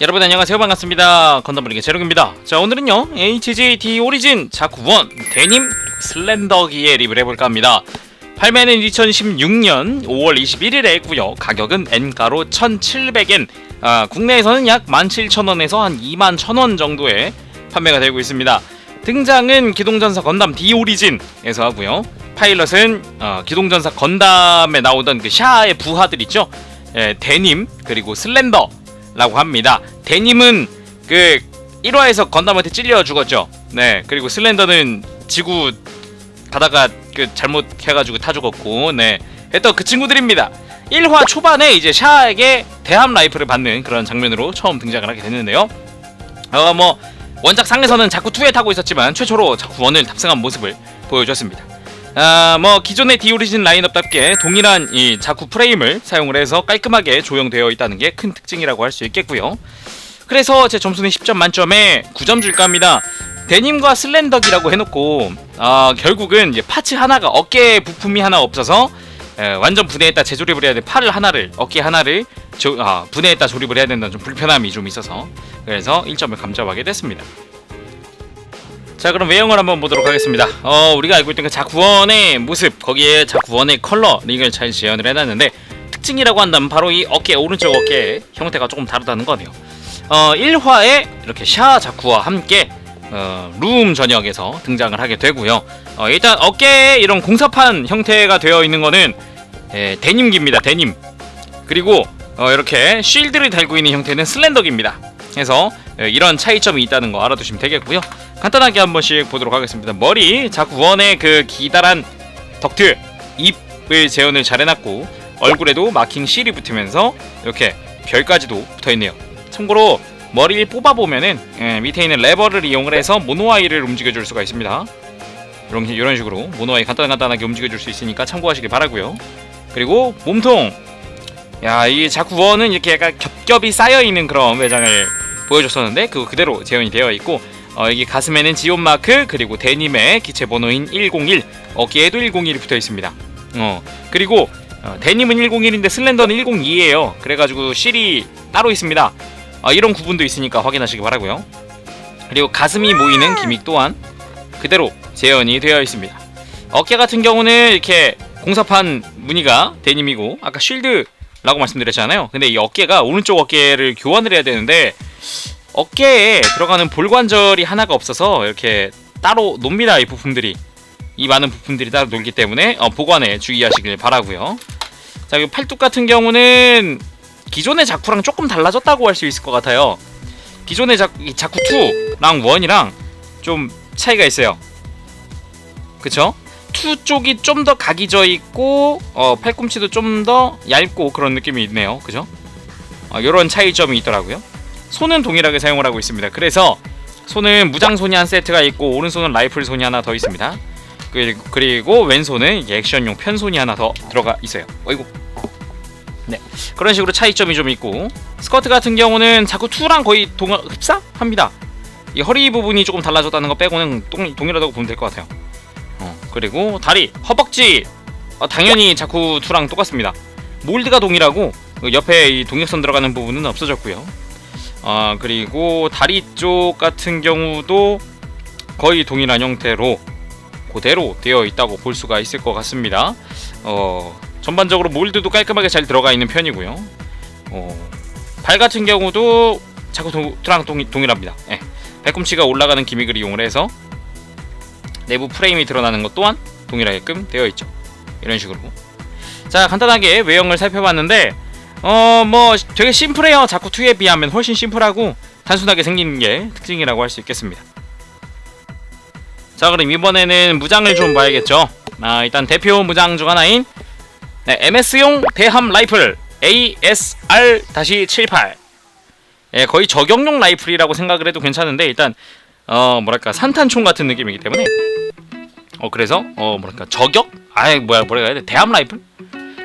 여러분 안녕하세요, 반갑습니다. 건담브리게 제록입니다. 자, 오늘은요 HGD 오리진 자쿠1 데님 슬렌더기에 리뷰를 해볼까 합니다. 발매는 2016년 5월 21일에 했고요. 가격은 엔가로 1,700엔, 국내에서는 약 17,000원에서 한 21,000원 정도에 판매가 되고 있습니다. 등장은 기동전사 건담 D 오리진에서 하고요. 파일럿은 기동전사 건담에 나오던 그 샤의 부하들 있죠? 데님 그리고 슬렌더 라고 합니다. 데님은 그 1화에서 건담한테 찔려 죽었죠. 네, 그리고 슬렌더는 지구 가다가 그 잘못해가지고 타 죽었고, 네, 했던 그 친구들입니다. 1화 초반에 이제 샤에게 대함 라이플을 받는 그런 장면으로 처음 등장을 하게 됐는데요. 뭐 원작상에서는 자쿠 2에 타고 있었지만 최초로 자쿠 1을 탑승한 모습을 보여줬습니다. 뭐 기존의 D 오리진 라인업답게 동일한 이 자쿠 프레임을 사용을 해서 깔끔하게 조형되어 있다는 게 큰 특징이라고 할 수 있겠고요. 그래서 제 점수는 10점 만점에 9점 줄까 합니다. 데님과 슬렌더기라고 해놓고 결국은 이제 파츠 하나가, 어깨 부품이 하나 없어서 완전 분해했다 재조립을 해야 돼. 팔을 하나를, 어깨 하나를 분해했다 조립을 해야 된다는 좀 불편함이 좀 있어서, 그래서 1점을 감점하게 됐습니다. 자, 그럼 외형을 한번 보도록 하겠습니다. 우리가 알고 있던 그 자쿠1의 모습, 거기에 자쿠1의 컬러링을 잘 재현을 해놨는데, 특징이라고 한다면 바로 이 어깨, 오른쪽 어깨의 형태가 조금 다르다는 거네요. 1화에 이렇게 샤 자쿠와 함께 룸 전역에서 등장을 하게 되고요. 일단 어깨에 이런 공사판 형태가 되어 있는 거는 데님기입니다. 데님. 그리고 이렇게 쉴드를 달고 있는 형태는 슬렌더기입니다. 그래서 이런 차이점이 있다는 거 알아두시면 되겠고요. 간단하게 한 번씩 보도록 하겠습니다. 머리, 자쿠1의 그 기다란 덕트, 입을 재현을 잘 해놨고, 얼굴에도 마킹 실이 붙으면서 이렇게 별까지도 붙어있네요. 참고로 머리를 뽑아보면은 밑에 있는 레버를 이용을 해서 모노아이를 움직여줄 수가 있습니다. 이런 식으로 모노아이 간단하게 움직여줄 수 있으니까 참고하시길 바라고요. 그리고 몸통, 이 자쿠1은 이렇게 약간 겹겹이 쌓여있는 그런 외장을 보여줬었는데 그거 그대로 재현이 되어 있고, 여기 가슴에는 지온 마크, 그리고 데님의 기체 번호인 101, 어깨에도 101이 붙어 있습니다. 그리고 데님은 101인데 슬렌더는 102예요. 그래가지고 실이 따로 있습니다. 이런 구분도 있으니까 확인하시기 바라고요. 그리고 가슴이 모이는 기믹 또한 그대로 재현이 되어 있습니다. 어깨 같은 경우는 이렇게 공사판 무늬가 데님이고, 아까 쉴드라고 말씀드렸잖아요. 근데 이 어깨가 오른쪽 어깨를 교환을 해야 되는데 어깨에 들어가는 볼관절이 하나가 없어서 이렇게 따로 놉니다. 이 부품들이, 이 많은 부품들이 따로 놀기 때문에 보관에 주의하시길 바라고요. 자, 이 팔뚝 같은 경우는 기존의 자쿠랑 조금 달라졌다고 할 수 있을 것 같아요. 기존의 자쿠 2랑 1이랑 좀 차이가 있어요. 그쵸? 2 쪽이 좀 더 각이 져 있고, 팔꿈치도 좀 더 얇고 그런 느낌이 있네요. 그죠? 요런 차이점이 있더라고요. 손은 동일하게 사용을 하고 있습니다. 그래서 손은 무장손이 한 세트가 있고, 오른손은 라이플 손이 하나 더 있습니다. 그리고 왼손은 액션용 편손이 하나 더 들어가 있어요. 어이구. 네, 그런 식으로 차이점이 좀 있고, 스커트 같은 경우는 자쿠 2랑 거의 흡사합니다. 이 허리 부분이 조금 달라졌다는 거 빼고는 동일하다고 보면 될 것 같아요. 그리고 다리, 허벅지, 당연히 자쿠 2랑 똑같습니다. 몰드가 동일하고 옆에 이 동력선 들어가는 부분은 없어졌고요. 그리고 다리 쪽 같은 경우도 거의 동일한 형태로 그대로 되어 있다고 볼 수가 있을 것 같습니다. 전반적으로 몰드도 깔끔하게 잘 들어가 있는 편이고요. 발 같은 경우도 자쿠 2랑 동일합니다. 발꿈치가 올라가는 기믹을 이용을 해서 내부 프레임이 드러나는 것 또한 동일하게끔 되어 있죠. 이런 식으로. 자, 간단하게 외형을 살펴봤는데 뭐 되게 심플해요. 자쿠 2에 비하면 훨씬 심플하고 단순하게 생긴 게 특징이라고 할 수 있겠습니다. 자, 그럼 이번에는 무장을 좀 봐야겠죠. 일단 대표 무장 중 하나인 MS용 대함 라이플 ASR-78. 거의 저격용 라이플이라고 생각을 해도 괜찮은데, 일단 뭐랄까 산탄총 같은 느낌이기 때문에 그래서 뭐랄까 저격? 뭐라 해야 돼? 대함 라이플?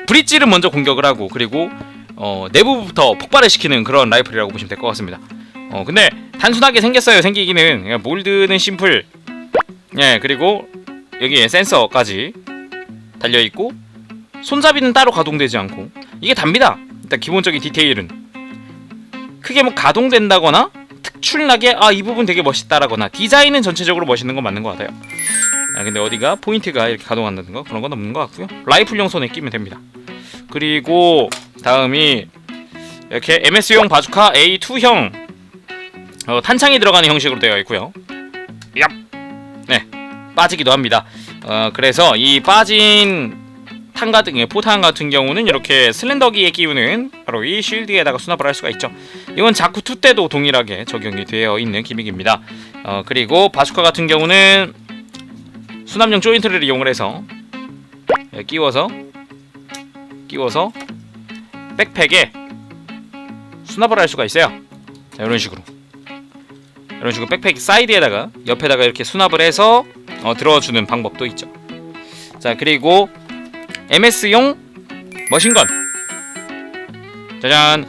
브릿지를 먼저 공격을 하고, 그리고 내부부터 폭발을 시키는 그런 라이플이라고 보시면 될 것 같습니다. 근데 단순하게 생겼어요. 생기기는 몰드는 심플. 그리고 여기에 센서까지 달려있고, 손잡이는 따로 가동되지 않고, 이게 답니다. 일단 기본적인 디테일은 크게 뭐 가동된다거나 특출나게 이 부분 되게 멋있다라거나 디자인은 전체적으로 멋있는 건 맞는 것 같아요. 근데 어디가 포인트가 이렇게 가동한다는 거 그런 건 없는 것 같고요. 라이플용 손에 끼면 됩니다. 그리고 다음이 이렇게 MS용 바주카 A2형 탄창이 들어가는 형식으로 되어 있고요. 네, 빠지기도 합니다. 그래서 이 빠진 탄 같은 포탄 같은 경우는 이렇게 슬렌더기에 끼우는 바로 이 쉴드에다가 수납을 할 수가 있죠. 이건 자쿠 2 때도 동일하게 적용이 되어 있는 기믹입니다. 그리고 바주카 같은 경우는 수납용 조인트를 이용을 해서 끼워서 백팩에 수납을 할 수가 있어요. 자, 이런 식으로 백팩 사이드에다가 옆에다가 이렇게 수납을 해서 들어주는 방법도 있죠. 자, 그리고 MS용 머신건. 짜잔.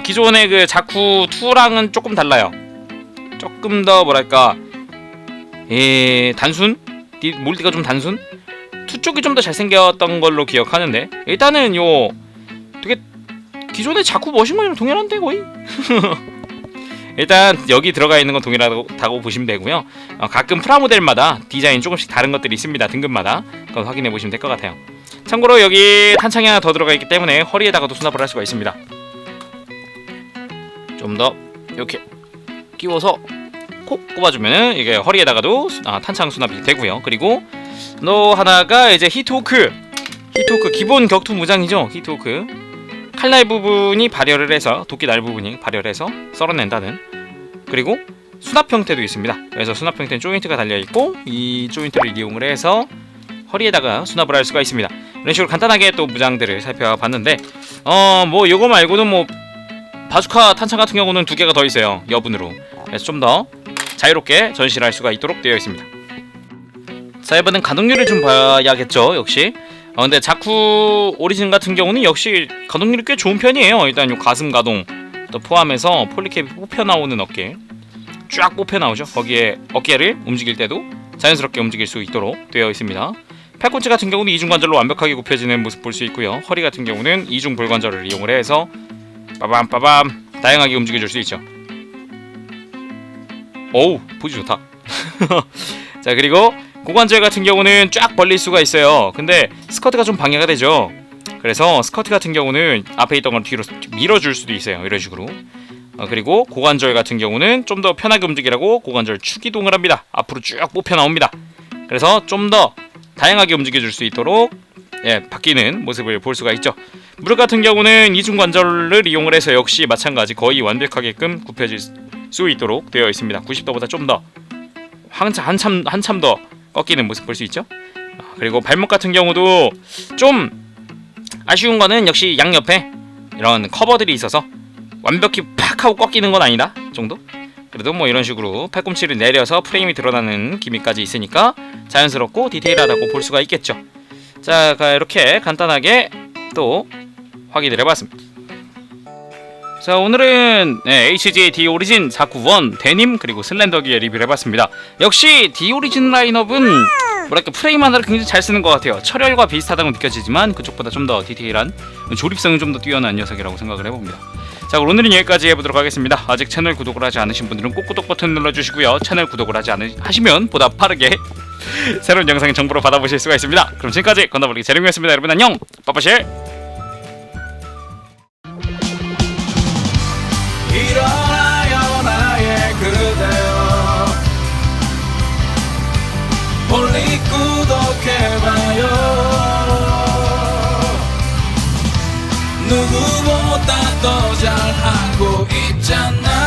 기존의 그 자쿠 2랑은 조금 달라요. 조금 더 뭐랄까 단순? 몰디가 좀 단순? 2 쪽이 좀 더 잘생겼던 걸로 기억하는데 일단은 요 되게 기존의 자쿠 머신건이랑 동일한데 거의? 일단 여기 들어가 있는 건 동일하다고 보시면 되고요. 가끔 프라모델마다 디자인 조금씩 다른 것들이 있습니다. 등급마다. 그건 확인해 보시면 될 것 같아요. 참고로 여기 탄창이 하나 더 들어가 있기 때문에 허리에다가도 수납을 할 수가 있습니다. 좀 더 이렇게 끼워서 콕 꼽아주면은 이게 허리에다가도 탄창 수납이 되고요. 그리고 또 하나가 이제 히트호크 기본 격투 무장이죠. 히트호크 칼날 부분이 발열을 해서 도끼 날 부분이 발열해서 썰어낸다는. 그리고 수납 형태도 있습니다. 그래서 수납 형태는 조인트가 달려있고 이 조인트를 이용을 해서 허리에다가 수납을 할 수가 있습니다. 이런 식으로 간단하게 또 무장들을 살펴봤는데 뭐 요거 말고는 뭐 바주카 탄창 같은 경우는 2개가 더 있어요. 여분으로. 그래서 좀 더 자유롭게 전시를 할 수가 있도록 되어 있습니다. 자, 이번엔 가동률을 좀 봐야겠죠. 역시 근데 자쿠 오리진 같은 경우는 역시 가동률이 꽤 좋은 편이에요. 일단 요 가슴 가동 또 포함해서 폴리캡이 뽑혀 나오는 어깨 쫙 뽑혀 나오죠. 거기에 어깨를 움직일 때도 자연스럽게 움직일 수 있도록 되어 있습니다. 팔꿈치 같은 경우는 이중 관절로 완벽하게 굽혀지는 모습 볼 수 있고요. 허리 같은 경우는 이중 볼관절을 이용을 해서 빠밤 다양하게 움직여줄 수 있죠. 오우, 보기 좋다. 자, 그리고 고관절 같은 경우는 쫙 벌릴 수가 있어요. 근데 스커트가 좀 방해가 되죠. 그래서 스커트 같은 경우는 앞에 있던 걸 뒤로 밀어줄 수도 있어요. 이런 식으로. 그리고 고관절 같은 경우는 좀 더 편하게 움직이라고 고관절 축이동을 합니다. 앞으로 쭉 뽑혀 나옵니다. 그래서 좀 더 다양하게 움직여줄 수 있도록 바뀌는 모습을 볼 수가 있죠. 무릎 같은 경우는 이중관절을 이용을 해서 역시 마찬가지 거의 완벽하게끔 굽혀질 수 있도록 되어 있습니다. 90도보다 좀 더 한참 더 꺾이는 모습 볼 수 있죠. 그리고 발목 같은 경우도 좀 아쉬운 거는 역시 양옆에 이런 커버들이 있어서 완벽히 팍 하고 꺾이는 건 아니다 정도? 그래도 뭐 이런 식으로 팔꿈치를 내려서 프레임이 드러나는 기믹까지 있으니까 자연스럽고 디테일하다고 볼 수가 있겠죠. 자, 이렇게 간단하게 또 확인을 해봤습니다. 자, 오늘은 HJ D 오리진 자쿠 1 데님 그리고 슬렌더기에 리뷰를 해봤습니다. 역시 D 오리진 라인업은 뭐랄까 프레임 하나를 굉장히 잘 쓰는 것 같아요. 철혈과 비슷하다고 느껴지지만 그쪽보다 좀 더 디테일한 조립성이 좀 더 뛰어난 녀석이라고 생각을 해봅니다. 자, 그럼 오늘은 여기까지 해보도록 하겠습니다. 아직 채널 구독을 하지 않으신 분들은 꼭 구독 버튼 눌러주시고요. 채널 구독을 하시면 보다 빠르게 새로운 영상의 정보를 받아보실 수가 있습니다. 그럼 지금까지 건담블리기 재룡이었습니다. 여러분 안녕, 빠빠실. 일어나요 나의 그대여 멀리 구독해봐요. 누구보다 더 잘하고 있잖아.